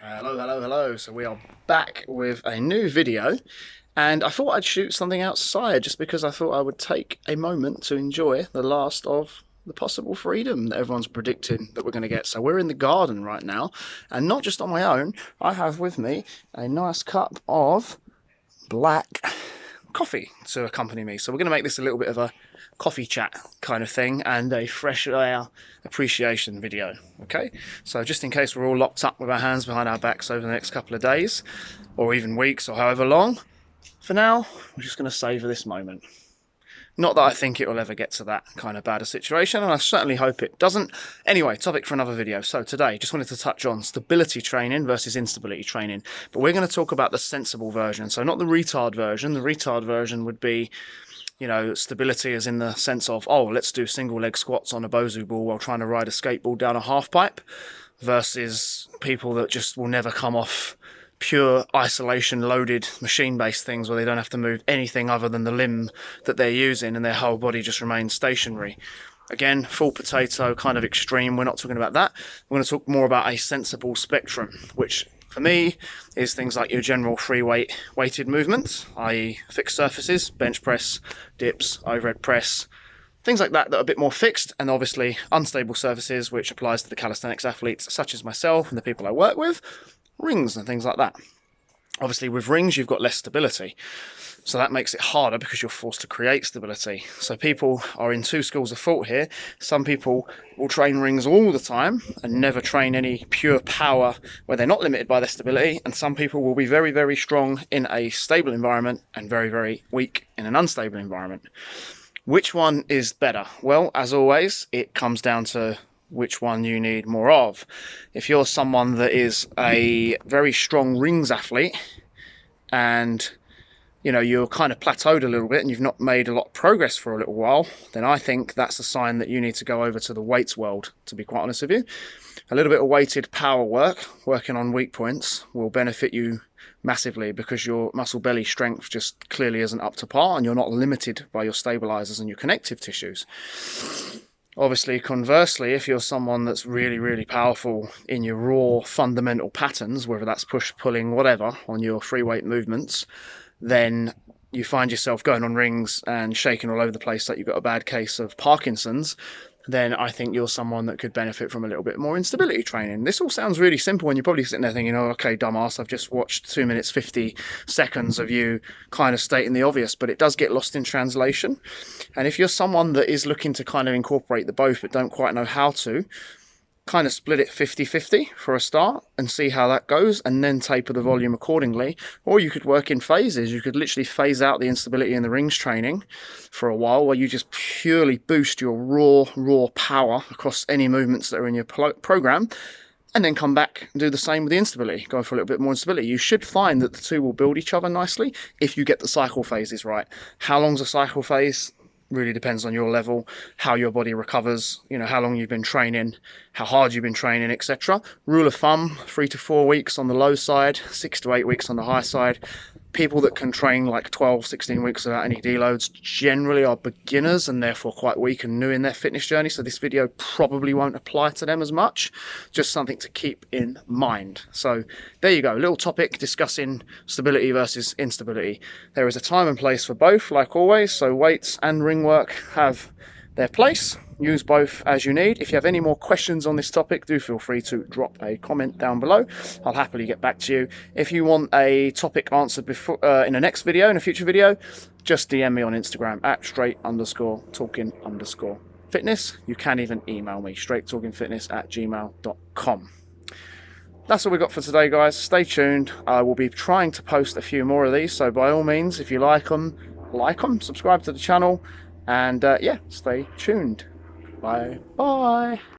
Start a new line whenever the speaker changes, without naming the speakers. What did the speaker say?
Hello. So we are back with a new video, and I thought I'd shoot something outside just because I thought I would take a moment to enjoy the last of the possible freedom that everyone's predicting that we're going to get. So we're in the garden right now, and not just on my own, I have with me a nice cup of black coffee to accompany me. So we're going to make this a little bit of a coffee chat kind of thing and a fresh air appreciation video. Okay, so just in case we're all locked up with our hands behind our backs over the next couple of days or even weeks or however long, for now we're just going to savor this moment. Not that I think it will ever get to that kind of bad a situation, and I certainly hope it doesn't. Anyway, topic for another video. So today, just wanted to touch on stability training versus instability training. But we're going to talk about the sensible version. So not the retard version. The retard version would be, you know, stability as in the sense of, oh, let's do single leg squats on a Bosu ball while trying to ride a skateboard down a half pipe, versus people that just will never come off pure isolation loaded machine based things where they don't have to move anything other than the limb that they're using and their whole body just remains stationary. Again, full potato, kind of extreme. We're not talking about that. We're going to talk more about a sensible spectrum, which for me is things like your general free weighted movements, i.e. fixed surfaces, bench press, dips, overhead press, things like that that are a bit more fixed, and obviously unstable surfaces, which applies to the calisthenics athletes such as myself and the people I work with, rings and things like that. Obviously with rings you've got less stability, so that makes it harder because you're forced to create stability. So people are in two schools of thought here. Some people will train rings all the time and never train any pure power where they're not limited by their stability, and some people will be very strong in a stable environment and very weak in an unstable environment. Which one is better? Well, as always, it comes down to which one you need more of. If you're someone that is a very strong rings athlete and you know you're kind of plateaued a little bit and you've not made a lot of progress for a little while, then I think that's a sign that you need to go over to the weights world, to be quite honest with you. A little bit of weighted power work, working on weak points, will benefit you massively because your muscle belly strength just clearly isn't up to par and you're not limited by your stabilizers and your connective tissues. Obviously, conversely, if you're someone that's really powerful in your raw fundamental patterns, whether that's push, pulling, whatever, on your free weight movements, then you find yourself going on rings and shaking all over the place like you've got a bad case of Parkinson's, then I think you're someone that could benefit from a little bit more instability training. This all sounds really simple and you're probably sitting there thinking, oh, okay, dumbass, I've just watched 2 minutes 50 seconds of you kind of stating the obvious, but it does get lost in translation. And if you're someone that is looking to kind of incorporate the both but don't quite know how to, kind of split it 50-50 for a start and see how that goes, and then taper the volume accordingly. Or you could work in phases. You could literally phase out the instability in the rings training for a while where you just purely boost your raw power across any movements that are in your program, and then come back and do the same with the instability, go for a little bit more instability. You should find that the two will build each other nicely if you get the cycle phases right. How long's a cycle phase? Really depends on your level, how your body recovers, you know, how long you've been training, how hard you've been training, etc. Rule of thumb, 3 to 4 weeks on the low side, 6 to 8 weeks on the high side. People that can train like 12, 16 weeks without any deloads generally are beginners and therefore quite weak and new in their fitness journey. So this video probably won't apply to them as much. Just something to keep in mind. So there you go, a little topic discussing stability versus instability. There is a time and place for both, like always. So weights and ring work have their place. Use both as you need. If you have any more questions on this topic, do feel free to drop a comment down below. I'll happily get back to you. If you want a topic answered before in a next video, in a future video, just DM me on Instagram at straight_talking_fitness. You can even email me, straighttalkingfitness@gmail.com. That's all we got for today, guys. Stay tuned. I will be trying to post a few more of these, so by all means, if you like them, subscribe to the channel, and yeah, stay tuned. Bye.